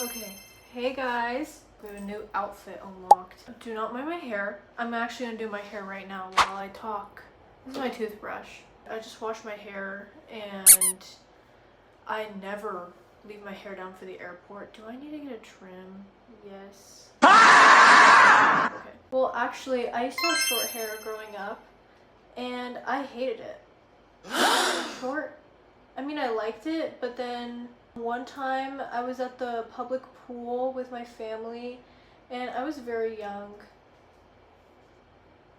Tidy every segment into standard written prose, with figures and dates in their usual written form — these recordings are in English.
Okay, hey guys, we have a new outfit unlocked. Do not mind my hair. I'm actually gonna do my hair right now while I talk. This is my toothbrush. I just washed my hair and I never leave my hair down for the airport. Do I need to get a trim? Yes. Okay. Well, actually, I used to have short hair growing up and I hated it. Short? I mean, I liked it, but then one time I was at the public pool with my family and I was very young.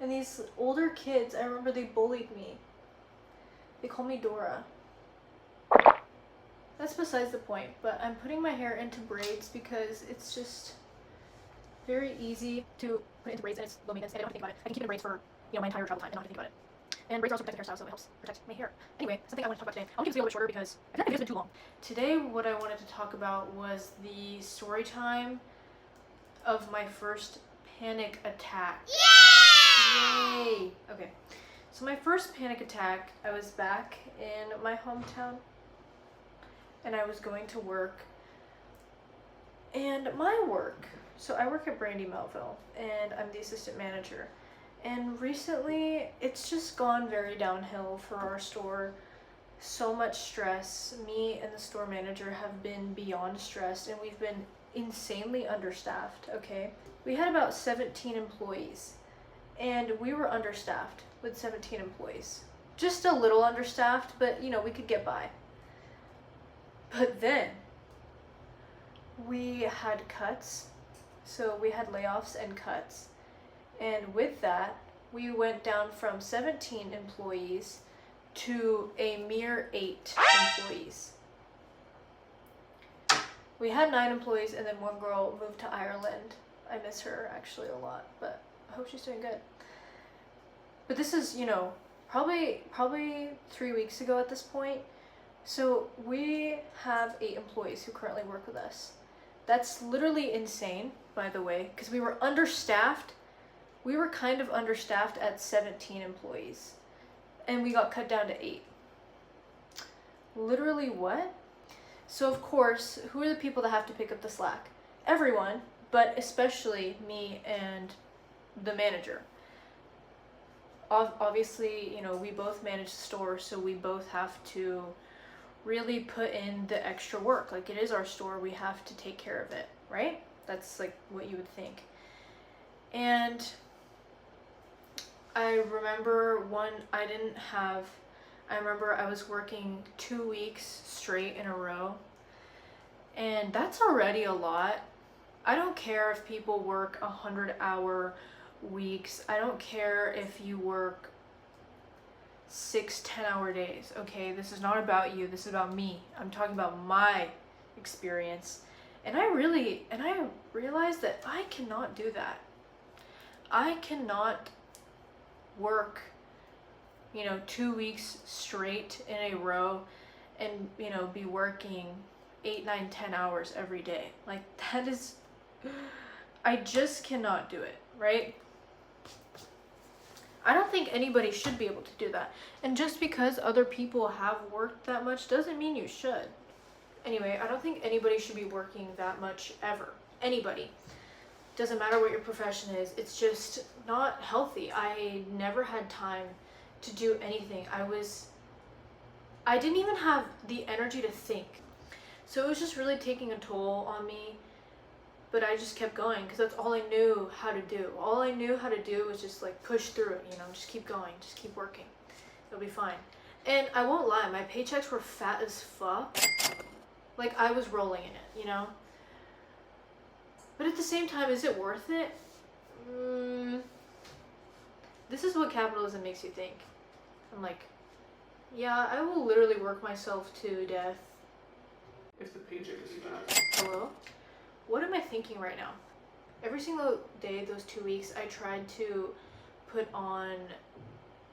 And these older kids, I remember they bullied me. They called me Dora. That's besides the point, but I'm putting my hair into braids because it's just very easy to put it into braids and it's low maintenance and I don't have to think about it. I can keep it in braids for, my entire travel time and not have to think about it. And braids are also protective hairstyles, so it helps protect my hair. Anyway, something I want to talk about today. I'll keep this a little bit shorter because I feel like the video's been too long. Today, what I wanted to talk about was the story time of my first panic attack. Yay! Okay. So my first panic attack, I was back in my hometown and I was going to work. And my work, so I work at Brandy, Melville, and I'm the assistant manager. And recently, it's just gone very downhill for our store. So much stress. Me and the store manager have been beyond stressed and we've been insanely understaffed, okay? We had about 17 employees and we were understaffed with 17 employees. Just a little understaffed, but we could get by. But then we had cuts. So we had layoffs and cuts. And with that, we went down from 17 employees to a mere 8 employees. We had 9 employees and then one girl moved to Ireland. I miss her actually a lot, but I hope she's doing good. But this is, probably 3 weeks ago at this point. So we have 8 employees who currently work with us. That's literally insane, by the way, because we were understaffed. We were kind of understaffed at 17 employees and we got cut down to 8. Literally what? So of course, who are the people that have to pick up the slack? Everyone, but especially me and the manager. Obviously, we both manage the store, so we both have to really put in the extra work. Like, it is our store, we have to take care of it, right? That's like what you would think. And I remember I was working 2 weeks straight in a row, and that's already a lot. I don't care if people work 100-hour weeks. I don't care if you work 6 10-hour days, okay? This is not about you, this is about me. I'm talking about my experience. And I realized that I cannot do that. I cannot work 2 weeks straight in a row and be working 8 9 10 hours every day. Like, that is, I just cannot do it, right? I don't think anybody should be able to do that, and just because other people have worked that much doesn't mean you should. Anyway, I don't think anybody should be working that much ever. Anybody. Doesn't matter what your profession is, it's just not healthy. I never had time to do anything. I didn't even have the energy to think. So it was just really taking a toll on me, but I just kept going because that's all I knew how to do. All I knew how to do was just like push through it, just keep going, just keep working. It'll be fine. And I won't lie, my paychecks were fat as fuck. Like, I was rolling in it, But at the same time, is it worth it? This is what capitalism makes you think. I'm like, yeah, I will literally work myself to death. If the paycheck is bad. Hello? What am I thinking right now? Every single day, those 2 weeks, I tried to put on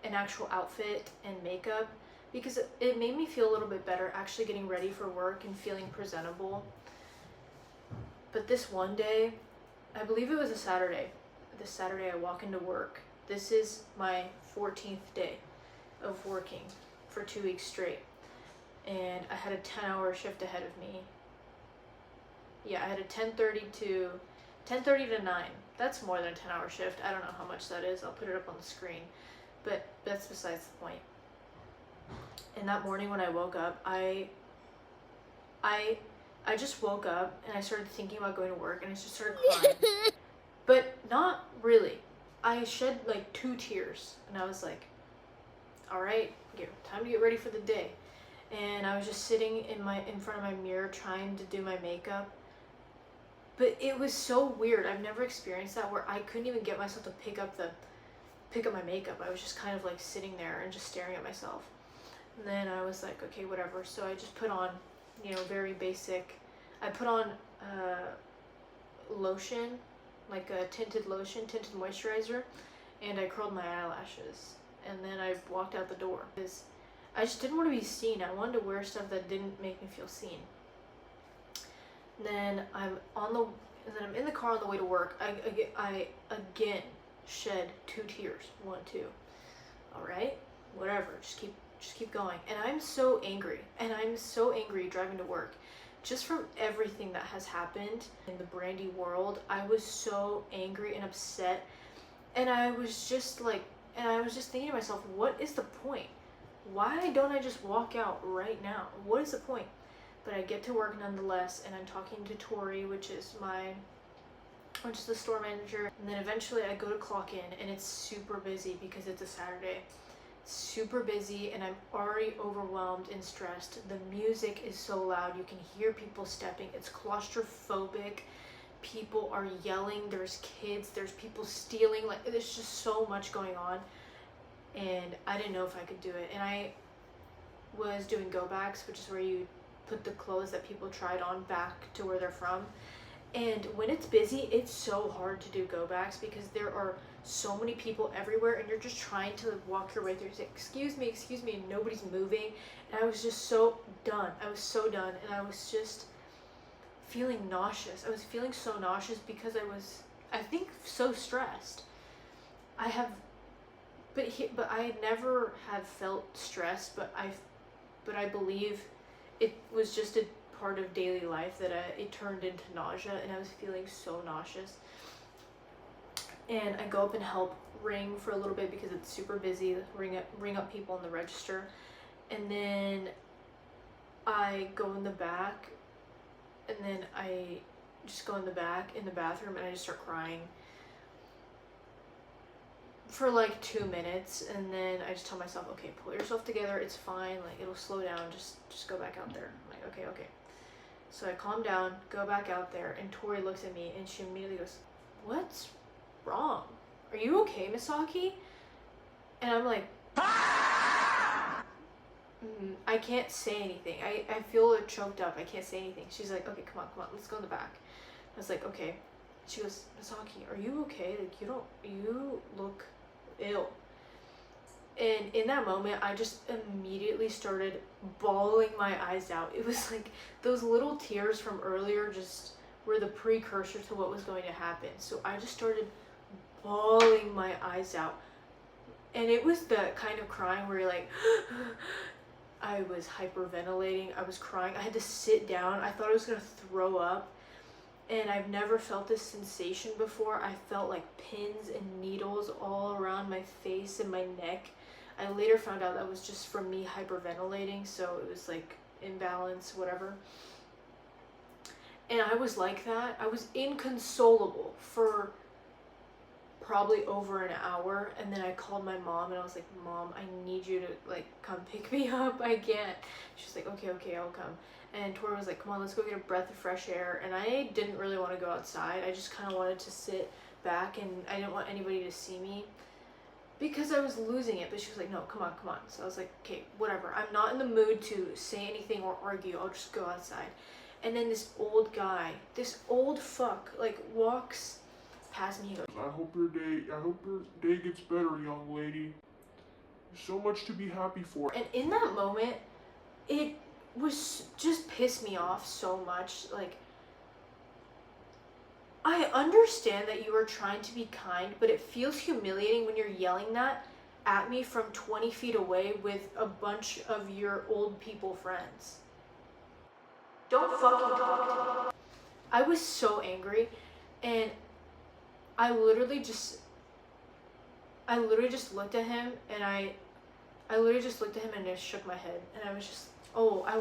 an actual outfit and makeup because it made me feel a little bit better actually getting ready for work and feeling presentable. But this one day, I believe it was a Saturday. This Saturday I walk into work. This is my 14th day of working for 2 weeks straight. And I had a 10-hour shift ahead of me. Yeah, I had a 10:30 to 9. That's more than a 10-hour shift. I don't know how much that is. I'll put it up on the screen. But that's besides the point. And that morning when I woke up, I just woke up and I started thinking about going to work and I just started crying. But not really. I shed like 2 tears and I was like, all right, time to get ready for the day. And I was just sitting in front of my mirror trying to do my makeup. But it was so weird. I've never experienced that where I couldn't even get myself to pick up my makeup. I was just kind of like sitting there and just staring at myself. And then I was like, okay, whatever. So I just put on, very basic. I put on lotion, like a tinted moisturizer, and I curled my eyelashes. And then I walked out the door because I just didn't want to be seen. I wanted to wear stuff that didn't make me feel seen. Then I'm in the car on the way to work. I again shed 2 tears. 1, 2. All right, whatever. Just keep going. And I'm so angry. And I'm so angry driving to work, just from everything that has happened in the Brandy world. I was so angry and upset. And I was just thinking to myself, what is the point? Why don't I just walk out right now? What is the point? But I get to work nonetheless, and I'm talking to Tori, which is the store manager. And then eventually I go to clock in, and it's super busy because it's a Saturday. It's super busy, and I'm already overwhelmed and stressed. The music is so loud. You can hear people stepping. It's claustrophobic. People are yelling. There's kids. There's people stealing. Like, there's just so much going on. And I didn't know if I could do it. And I was doing go backs, which is where you put the clothes that people tried on back to where they're from. And when it's busy, it's so hard to do go backs because there are so many people everywhere and you're just trying to walk your way through. Say, excuse me, and nobody's moving. And I was just so done. I was so done, and I was just feeling nauseous. I was feeling so nauseous because I think, so stressed. But I never have felt stressed, but I believe it was just a part of daily life that it turned into nausea, and I was feeling so nauseous. And I go up and help ring for a little bit because it's super busy, ring up people in the register. And then I go in the back, and then I just go in the bathroom, and I just start crying for like 2 minutes. And then I just tell myself, okay, pull yourself together, it's fine, like it'll slow down, just go back out there. I'm like, okay. So I calm down, go back out there, and Tori looks at me and she immediately goes, what's wrong? Are you okay, Misaki? And I'm like, I can't say anything. I feel choked up. I can't say anything. She's like, okay, come on, let's go in the back. I was like, okay. She goes, Misaki, are you okay? Like, you look ill. And in that moment, I just immediately started bawling my eyes out. It was like those little tears from earlier just were the precursor to what was going to happen. So I just started bawling my eyes out. And it was the kind of crying where you're like, I was hyperventilating. I was crying. I had to sit down. I thought I was going to throw up. And I've never felt this sensation before. I felt like pins and needles all around my face and my neck. I later found out that was just from me hyperventilating, so it was like imbalance, whatever. And I was like that. I was inconsolable for probably over an hour, and then I called my mom and I was like, Mom, I need you to like come pick me up. I can't. She's like, okay, I'll come. And Tori was like, come on, let's go get a breath of fresh air. And I didn't really want to go outside. I just kind of wanted to sit back, and I didn't want anybody to see me because I was losing it. But she was like, no, come on. So I was like, okay, whatever. I'm not in the mood to say anything or argue. I'll just go outside. And then this old guy, this old fuck, like walks past me. He goes, I hope your day gets better, young lady. There's so much to be happy for. and in that moment, it was just pissed me off so much. Like, I understand that you are trying to be kind, but it feels humiliating when you're yelling that at me from 20 feet away with a bunch of your old people friends. Don't fucking talk to me. I was so angry, and I literally just looked at him, and I literally just looked at him and just shook my head, and I was just, oh, I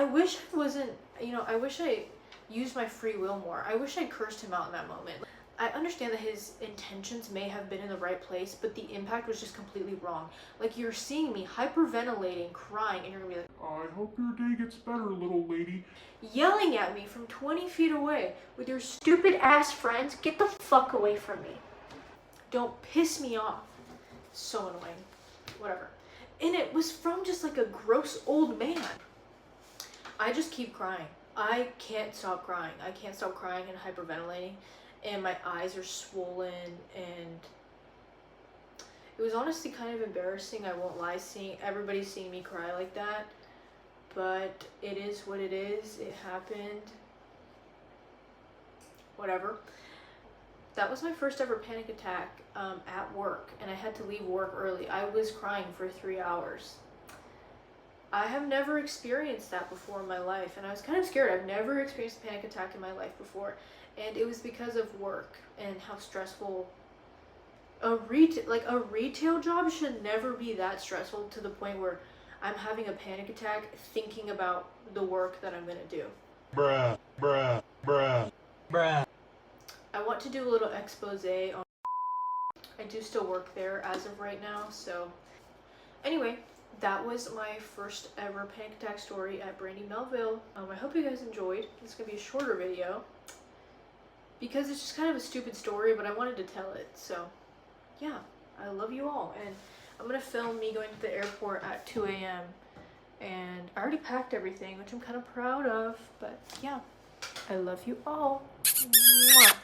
wish I wasn't, I wish I used my free will more. I wish I cursed him out in that moment. I understand that his intentions may have been in the right place, but the impact was just completely wrong. Like, you're seeing me hyperventilating, crying, and you're gonna be like, I hope your day gets better, little lady. yelling at me from 20 feet away with your stupid ass friends. Get the fuck away from me. Don't piss me off. So annoying. Whatever. And it was from just like a gross old man. I just keep crying. I can't stop crying. I can't stop crying and hyperventilating. And my eyes are swollen, and it was honestly kind of embarrassing, I won't lie, everybody seeing me cry like that. But it is what it is. It happened. Whatever. That was my first ever panic attack at work, and I had to leave work early. I was crying for 3 hours. I have never experienced that before in my life, and I was kind of scared. I've never experienced a panic attack in my life before, and it was because of work and how stressful a retail job should never be that stressful to the point where I'm having a panic attack thinking about the work that I'm gonna do. Bruh, bruh, bruh, bruh. I want to do a little expose on. I do still work there as of right now, so anyway, that was my first ever panic attack story at Brandy, Melville. I hope you guys enjoyed. This is gonna be a shorter video because it's just kind of a stupid story, but I wanted to tell it. So yeah, I love you all, and I'm gonna film me going to the airport at 2 a.m. and I already packed everything, which I'm kind of proud of. But yeah, I love you all. Mwah.